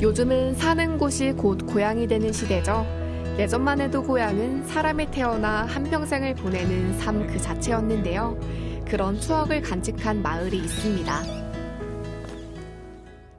요즘은 사는 곳이 곧 고향이 되는 시대죠. 예전만 해도 고향은 사람이 태어나 한평생을 보내는 삶 그 자체였는데요. 그런 추억을 간직한 마을이 있습니다.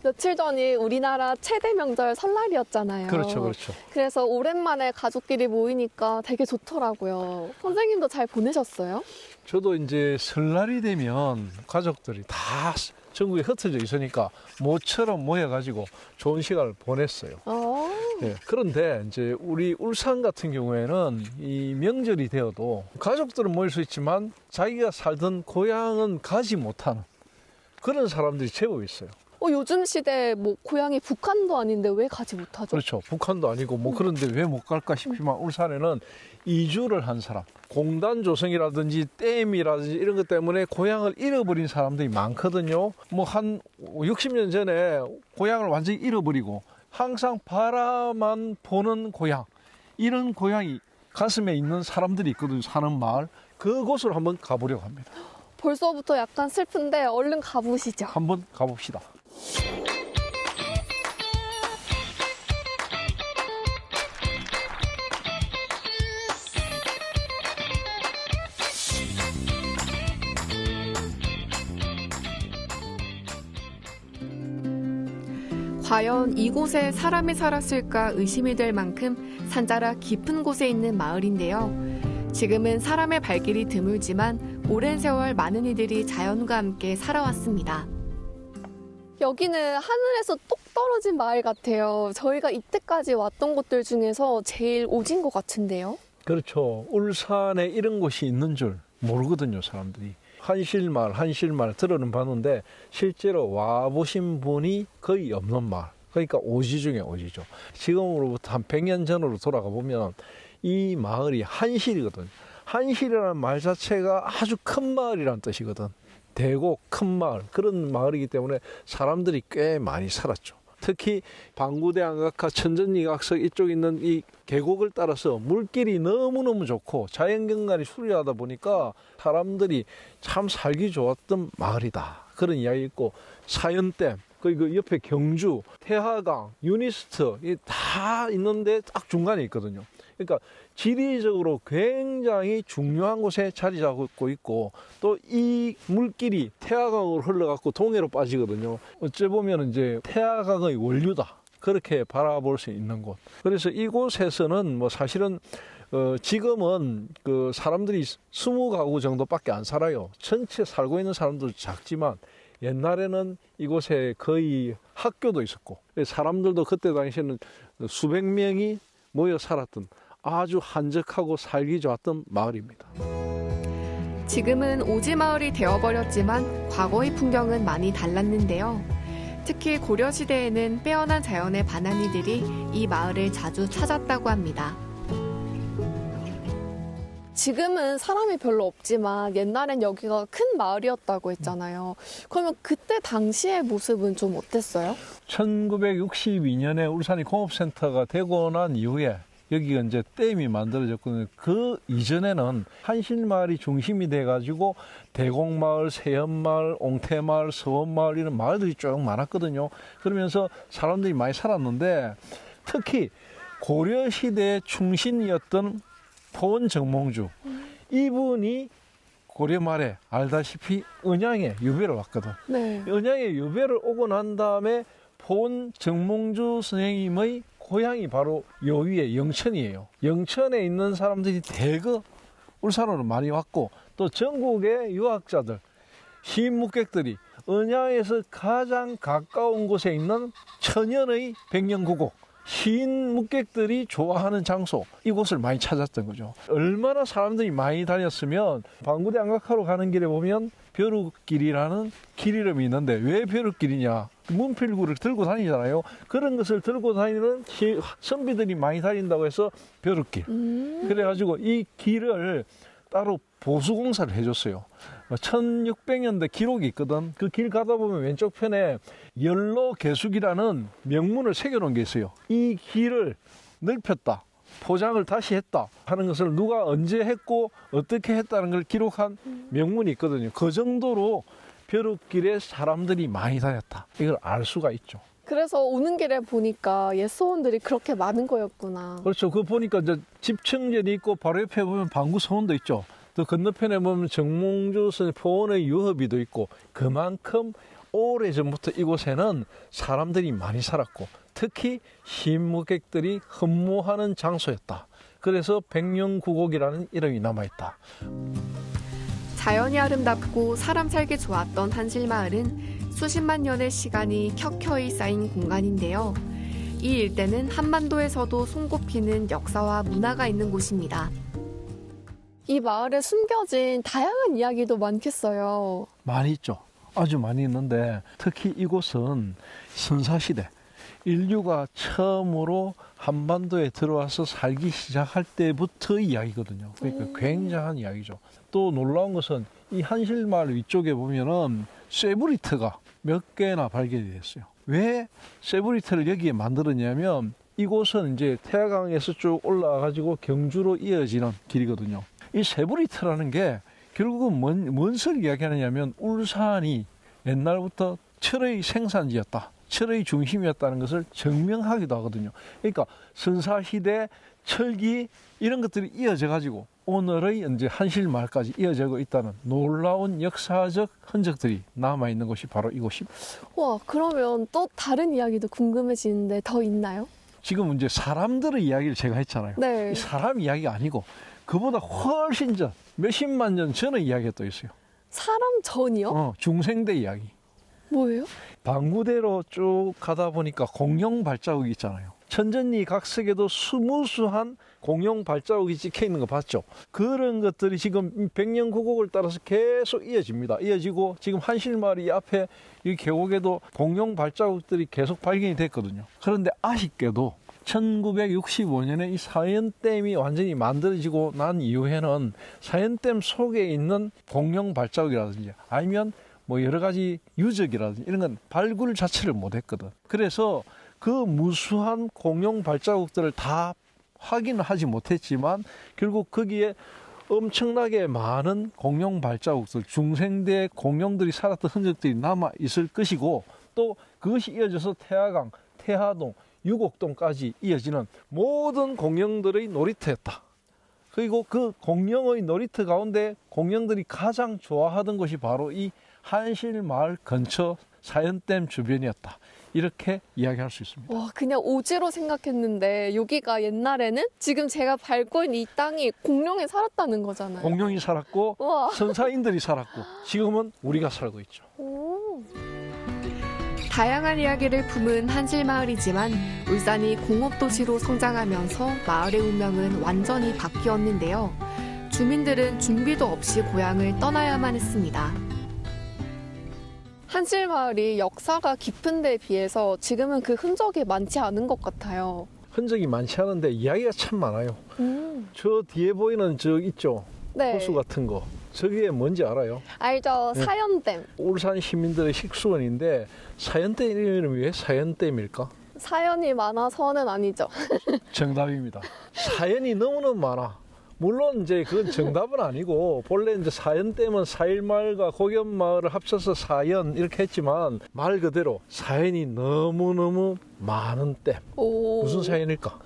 며칠 전이 우리나라 최대 명절 설날이었잖아요. 그렇죠, 그렇죠. 그래서 오랜만에 가족끼리 모이니까 되게 좋더라고요. 선생님도 잘 보내셨어요? 저도 이제 설날이 되면 가족들이 다 전국에 흩어져 있으니까 모처럼 모여가지고 좋은 시간을 보냈어요. 네, 그런데 이제 우리 울산 같은 경우에는 이 명절이 되어도 가족들은 모일 수 있지만 자기가 살던 고향은 가지 못하는 그런 사람들이 제법 있어요. 요즘 시대에 뭐 고향이 북한도 아닌데 왜 가지 못하죠? 그렇죠. 북한도 아니고 뭐 그런데 왜 못 갈까 싶지만 울산에는 이주를 한 사람, 공단 조성이라든지 댐이라든지 이런 것 때문에 고향을 잃어버린 사람들이 많거든요. 뭐 한 60년 전에 고향을 완전히 잃어버리고 항상 바라만 보는 고향, 이런 고향이 가슴에 있는 사람들이 있거든요. 사는 마을. 그곳으로 한번 가보려고 합니다. 벌써부터 약간 슬픈데 얼른 가보시죠. 한번 가봅시다. 과연 이곳에 사람이 살았을까 의심이 될 만큼 산자락 깊은 곳에 있는 마을인데요. 지금은 사람의 발길이 드물지만 오랜 세월 많은 이들이 자연과 함께 살아왔습니다. 여기는 하늘에서 똑 떨어진 마을 같아요. 저희가 이때까지 왔던 곳들 중에서 제일 오진 것 같은데요. 그렇죠. 울산에 이런 곳이 있는 줄 모르거든요, 사람들이. 한실마을 들어는 봤는데 실제로 와보신 분이 거의 없는 마을. 그러니까 오지 중에 오지죠. 지금으로부터 한 100년 전으로 돌아가 보면 이 마을이 한실이거든. 한실이라는 말 자체가 아주 큰 마을이라는 뜻이거든. 대고 큰 마을, 그런 마을이기 때문에 사람들이 꽤 많이 살았죠. 특히 방구대 안각화 천전이각석 이쪽에 있는 이 계곡을 따라서 물길이 너무너무 좋고 자연경관이 수려하다 보니까 사람들이 참 살기 좋았던 마을이다, 그런 이야기 있고, 사연댐, 그리고 옆에 경주, 태화강, 유니스트 다 있는데 딱 중간에 있거든요. 그러니까 지리적으로 굉장히 중요한 곳에 자리 잡고 있고, 또 이 물길이 태화강으로 흘러갖고 동해로 빠지거든요. 어찌 보면 이제 태화강의 원류다, 그렇게 바라볼 수 있는 곳. 그래서 이곳에서는 뭐 사실은 지금은 그 사람들이 20가구 정도밖에 안 살아요. 전체 살고 있는 사람도 작지만 옛날에는 이곳에 거의 학교도 있었고 사람들도 그때 당시에는 수백 명이 모여 살았던 아주 한적하고 살기 좋았던 마을입니다. 지금은 오지마을이 되어버렸지만 과거의 풍경은 많이 달랐는데요. 특히 고려시대에는 빼어난 자연에 반한 이들이 이 마을을 자주 찾았다고 합니다. 지금은 사람이 별로 없지만 옛날엔 여기가 큰 마을이었다고 했잖아요. 그러면 그때 당시의 모습은 좀 어땠어요? 1962년에 울산이 공업센터가 되고 난 이후에 여기가 이제 댐이 만들어졌거든요. 그 이전에는 한실마을이 중심이 돼가지고 대곡마을, 세연마을, 옹태마을, 서원마을 이런 마을들이 쭉 많았거든요. 그러면서 사람들이 많이 살았는데 특히 고려시대의 충신이었던 포원 정몽주, 이분이 고려 말에 알다시피 은양에 유배를 왔거든. 네. 은양에 유배를 오고 난 다음에 포원 정몽주 선생님의 고향이 바로 요 위에 영천이에요. 영천에 있는 사람들이 대거 울산으로 많이 왔고, 또 전국의 유학자들, 시인 묵객들이 은양에서 가장 가까운 곳에 있는 천연의 백년구곡, 시인 묵객들이 좋아하는 장소, 이곳을 많이 찾았던 거죠. 얼마나 사람들이 많이 다녔으면 방구대 안각하러 가는 길에 보면 벼룩길이라는 길 이름이 있는데 왜 벼룩길이냐? 문필구를 들고 다니잖아요. 그런 것을 들고 다니는 선비들이 많이 다닌다고 해서 벼룩길. 그래가지고 이 길을 따로 보수공사를 해줬어요. 1600년대 기록이 있거든. 그 길 가다 보면 왼쪽 편에 연로계숙이라는 명문을 새겨놓은 게 있어요. 이 길을 넓혔다, 포장을 다시 했다 하는 것을 누가 언제 했고 어떻게 했다는 걸 기록한 명문이 있거든요. 그 정도로 벼룩길에 사람들이 많이 다녔다, 이걸 알 수가 있죠. 그래서 오는 길에 보니까 옛 소원들이 그렇게 많은 거였구나. 그렇죠. 그 보니까 이제 집청전이 있고 바로 옆에 보면 방구서원도 있죠. 또 건너편에 보면 정몽주 포원의 유허비도 있고 그만큼 오래전부터 이곳에는 사람들이 많이 살았고 특히 시무객들이 흠모하는 장소였다. 그래서 백령구곡이라는 이름이 남아있다. 자연이 아름답고 사람 살기 좋았던 한실마을은 수십만 년의 시간이 켜켜이 쌓인 공간인데요. 이 일대는 한반도에서도 손꼽히는 역사와 문화가 있는 곳입니다. 이 마을에 숨겨진 다양한 이야기도 많겠어요. 많이 있죠. 아주 많이 있는데 특히 이곳은 선사시대 인류가 처음으로 한반도에 들어와서 살기 시작할 때부터 이야기거든요. 그러니까 굉장한 이야기죠. 또 놀라운 것은 이 한실마을 위쪽에 보면은 세브리트가 몇 개나 발견이 됐어요. 왜 세브리트를 여기에 만들었냐면 이곳은 이제 태화강에서 쭉 올라와가지고 경주로 이어지는 길이거든요. 이 세브리트라는 게 결국은 뭔 소리 이야기하느냐면 울산이 옛날부터 철의 생산지였다. 철의 중심이었다는 것을 증명하기도 하거든요. 그러니까 선사시대 철기 이런 것들이 이어져 가지고 오늘의 이제 한실마을까지 이어지고 있다는 놀라운 역사적 흔적들이 남아 있는 곳이 바로 이곳입니다. 와, 그러면 또 다른 이야기도 궁금해지는데 더 있나요? 지금 이제 사람들의 이야기를 제가 했잖아요. 네. 이 사람 이야기가 아니고 그보다 훨씬 전 몇십만 년 전의 이야기가 또 있어요. 사람 전이요? 중생대 이야기. 뭐예요? 방구대로 쭉 가다 보니까 공룡 발자국이 있잖아요. 천전리 각석에도 수무수한 공룡 발자국이 찍혀 있는 거 봤죠? 그런 것들이 지금 백령구곡을 따라서 계속 이어집니다. 이어지고 지금 한실마을 이 앞에 이 계곡에도 공룡 발자국들이 계속 발견이 됐거든요. 그런데 아쉽게도 1965년에 이 사연댐이 완전히 만들어지고 난 이후에는 사연댐 속에 있는 공룡 발자국이라든지 아니면 뭐 여러 가지 유적이라든지 이런 건 발굴 자체를 못했거든. 그래서 그 무수한 공룡 발자국들을 다 확인을 하지 못했지만 결국 거기에 엄청나게 많은 공룡 발자국들, 중생대 공룡들이 살았던 흔적들이 남아 있을 것이고 또 그것이 이어져서 태화강, 태화동, 유곡동까지 이어지는 모든 공룡들의 놀이터였다. 그리고 그 공룡의 놀이터 가운데 공룡들이 가장 좋아하던 곳이 바로 이 한실마을 근처 사연댐 주변이었다. 이렇게 이야기할 수 있습니다. 와, 그냥 오지로 생각했는데 여기가 옛날에는 지금 제가 밟고 있는 이 땅이 공룡이 살았다는 거잖아요. 공룡이 살았고 우와. 선사인들이 살았고 지금은 우리가 살고 있죠. 오. 다양한 이야기를 품은 한실마을이지만 울산이 공업도시로 성장하면서 마을의 운명은 완전히 바뀌었는데요. 주민들은 준비도 없이 고향을 떠나야만 했습니다. 한실마을이 역사가 깊은 데에 비해서 지금은 그 흔적이 많지 않은 것 같아요. 흔적이 많지 않은데 이야기가 참 많아요. 저 뒤에 보이는 저 있죠? 네. 호수 같은 거. 저게 뭔지 알아요? 알죠. 네. 사연댐. 울산 시민들의 식수원인데 사연댐 이름이 왜 사연댐일까? 사연이 많아서는 아니죠. 정답입니다. 사연이 너무너무 많아. 물론 이제 그건 정답은 아니고 본래 이제 사연댐은 사일마을과 고견마을을 합쳐서 사연 이렇게 했지만 말 그대로 사연이 너무너무 많은 댐. 오. 무슨 사연일까?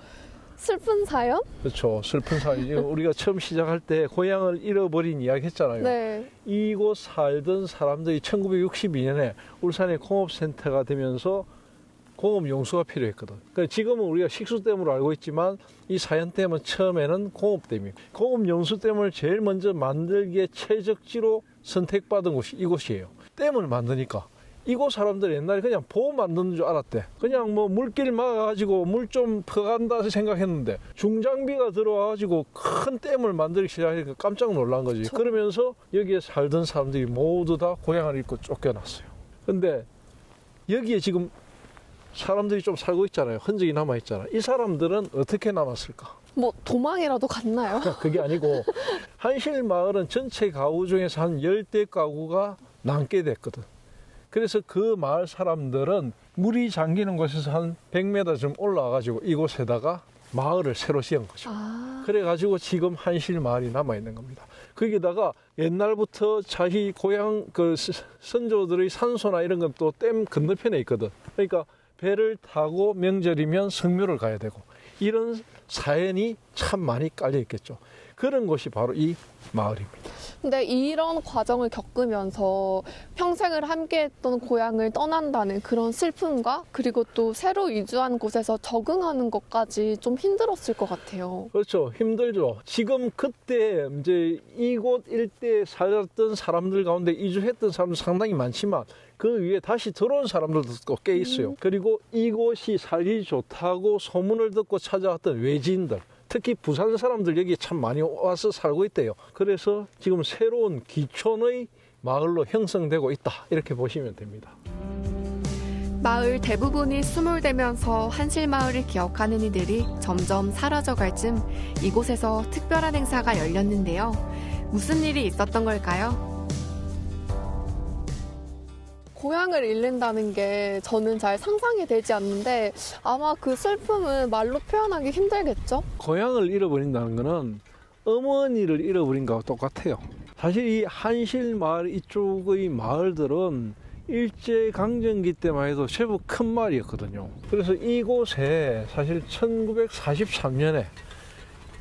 슬픈 사연? 그렇죠. 슬픈 사연. 우리가 처음 시작할 때 고향을 잃어버린 이야기 했잖아요. 네. 이곳 살던 사람들이 1962년에 울산의 공업센터가 되면서 공업 용수가 필요했거든. 그러니까 지금은 우리가 식수댐으로 알고 있지만 이 사연댐은 처음에는 공업댐이에요. 공업 용수댐을 제일 먼저 만들기에 최적지로 선택받은 곳이 이곳이에요. 댐을 만드니까 이곳 사람들 옛날에 그냥 보호 만드는 줄 알았대. 그냥 뭐 물길 막아가지고 물 좀 퍼간다 생각했는데 중장비가 들어와가지고 큰 댐을 만들기 시작하니까 깜짝 놀란 거지. 그러면서 여기에 살던 사람들이 모두 다 고향을 잃고 쫓겨났어요. 근데 여기에 지금 사람들이 좀 살고 있잖아요. 흔적이 남아있잖아요. 이 사람들은 어떻게 남았을까? 뭐 도망이라도 갔나요? 그게 아니고 한실마을은 전체 가구 중에서 한 10대 가구가 남게 됐거든. 그래서 그 마을 사람들은 물이 잠기는 곳에서 한 100m 좀 올라와가지고 이곳에다가 마을을 새로 지은 거죠. 그래가지고 지금 한실마을이 남아있는 겁니다. 거기다가 옛날부터 자기 고향 그 선조들의 산소나 이런 건 또 댐 건너편에 있거든. 그러니까 배를 타고 명절이면 성묘를 가야 되고 이런 사연이 참 많이 깔려 있겠죠. 그런 곳이 바로 이 마을입니다. 근데 이런 과정을 겪으면서 평생을 함께했던 고향을 떠난다는 그런 슬픔과 그리고 또 새로 이주한 곳에서 적응하는 것까지 좀 힘들었을 것 같아요. 그렇죠. 힘들죠. 지금 그때 이제 이곳 일대에 살았던 사람들 가운데 이주했던 사람들 상당히 많지만 그 위에 다시 들어온 사람들도 또 꽤 있어요. 그리고 이곳이 살기 좋다고 소문을 듣고 찾아왔던 외지인들, 특히 부산 사람들 여기 참 많이 와서 살고 있대요. 그래서 지금 새로운 기촌의 마을로 형성되고 있다, 이렇게 보시면 됩니다. 마을 대부분이 수몰되면서 한실마을을 기억하는 이들이 점점 사라져갈 즈음 이곳에서 특별한 행사가 열렸는데요. 무슨 일이 있었던 걸까요? 고향을 잃는다는 게 저는 잘 상상이 되지 않는데 아마 그 슬픔은 말로 표현하기 힘들겠죠? 고향을 잃어버린다는 것은 어머니를 잃어버린 거와 똑같아요. 사실 이 한실마을 이쪽의 마을들은 일제강점기 때만 해도 제법 큰 마을이었거든요. 그래서 이곳에 사실 1943년에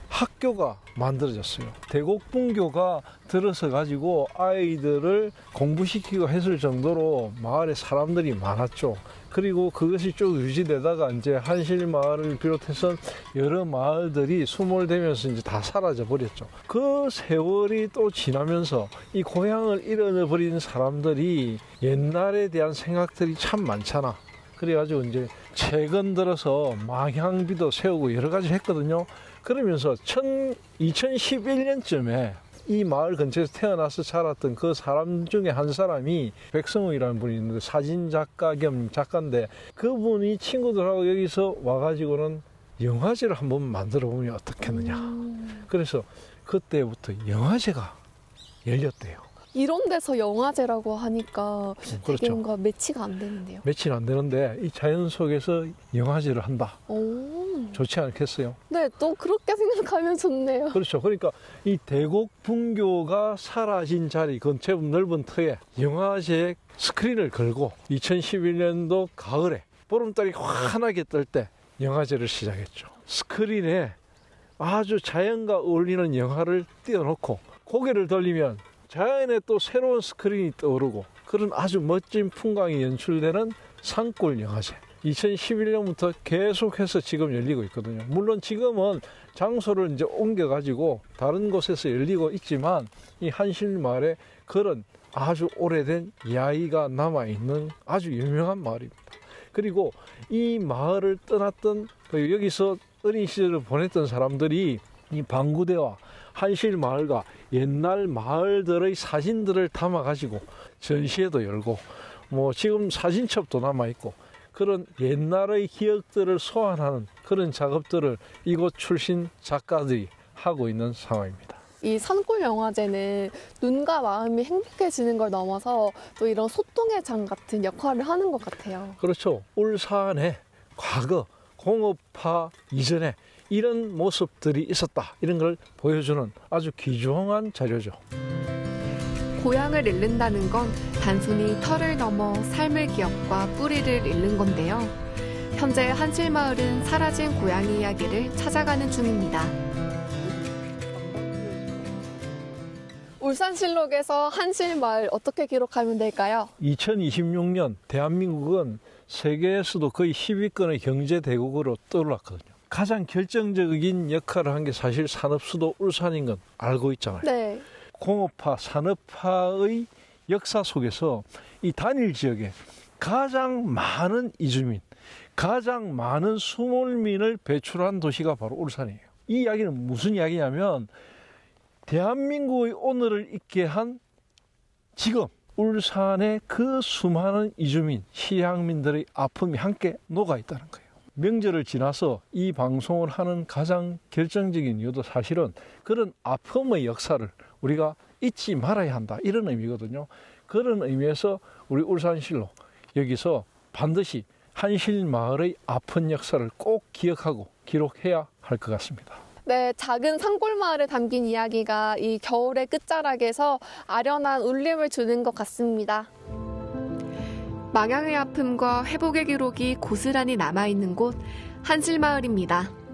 학교가 만들어졌어요. 대곡분교가 들어서 가지고 아이들을 공부시키고 했을 정도로 마을에 사람들이 많았죠. 그리고 그것이 쭉 유지되다가 이제 한실마을을 비롯해서 여러 마을들이 수몰되면서 이제 다 사라져 버렸죠. 그 세월이 또 지나면서 이 고향을 잃어버린 사람들이 옛날에 대한 생각들이 참 많잖아. 그래가지고 이제 최근 들어서 망향비도 세우고 여러 가지 했거든요. 그러면서 2011년쯤에 이 마을 근처에서 태어나서 자랐던 그 사람 중에 한 사람이 백성우이라는 분이 있는데 사진작가 겸 작가인데 그분이 친구들하고 여기서 와가지고는 영화제를 한번 만들어 보면 어떻겠느냐. 그래서 그때부터 영화제가 열렸대요. 이런 데서 영화제라고 하니까 되게 그렇죠. 뭔가 매치가 안 되는데요. 며칠 안 되는데 이 자연 속에서 영화제를 한다. 오. 좋지 않겠어요? 네, 또 그렇게 생각하면 좋네요. 그렇죠. 그러니까 이 대곡분교가 사라진 자리, 그 제법 넓은 터에 영화제 스크린을 걸고 2011년도 가을에 보름달이 환하게 뜰 때 영화제를 시작했죠. 스크린에 아주 자연과 어울리는 영화를 띄워놓고 고개를 돌리면 자연에 또 새로운 스크린이 떠오르고 그런 아주 멋진 풍광이 연출되는 산골 영화제. 2011년부터 계속해서 지금 열리고 있거든요. 물론 지금은 장소를 이제 옮겨가지고 다른 곳에서 열리고 있지만 이 한실마을에 그런 아주 오래된 이야기가 남아있는 아주 유명한 마을입니다. 그리고 이 마을을 떠났던 여기서 어린 시절을 보냈던 사람들이 이 방구대와 한실마을과 옛날 마을들의 사진들을 담아가지고 전시회도 열고 뭐 지금 사진첩도 남아있고 그런 옛날의 기억들을 소환하는 그런 작업들을 이곳 출신 작가들이 하고 있는 상황입니다. 이 산골 영화제는 눈과 마음이 행복해지는 걸 넘어서 또 이런 소통의 장 같은 역할을 하는 것 같아요. 그렇죠. 울산의 과거 공업화 이전에 이런 모습들이 있었다. 이런 걸 보여주는 아주 귀중한 자료죠. 고향을 잃는다는 건 단순히 터를 넘어 삶의 기억과 뿌리를 잃는 건데요. 현재 한실마을은 사라진 고향의 이야기를 찾아가는 중입니다. 울산실록에서 한실마을 어떻게 기록하면 될까요? 2026년 대한민국은 세계에서도 거의 10위권의 경제대국으로 떠올랐거든요. 가장 결정적인 역할을 한 게 사실 산업수도 울산인 건 알고 있잖아요. 네. 공업화, 산업화의 역사 속에서 이 단일 지역에 가장 많은 이주민, 가장 많은 수몰민을 배출한 도시가 바로 울산이에요. 이 이야기는 무슨 이야기냐면 대한민국의 오늘을 있게 한 지금 울산의 그 수많은 이주민, 시향민들의 아픔이 함께 녹아 있다는 거예요. 명절을 지나서 이 방송을 하는 가장 결정적인 이유도 사실은 그런 아픔의 역사를 우리가 잊지 말아야 한다, 이런 의미거든요. 그런 의미에서 우리 울산실록 여기서 반드시 한실마을의 아픈 역사를 꼭 기억하고 기록해야 할 것 같습니다. 네, 작은 산골마을에 담긴 이야기가 이 겨울의 끝자락에서 아련한 울림을 주는 것 같습니다. 망향의 아픔과 회복의 기록이 고스란히 남아있는 곳 한실마을입니다.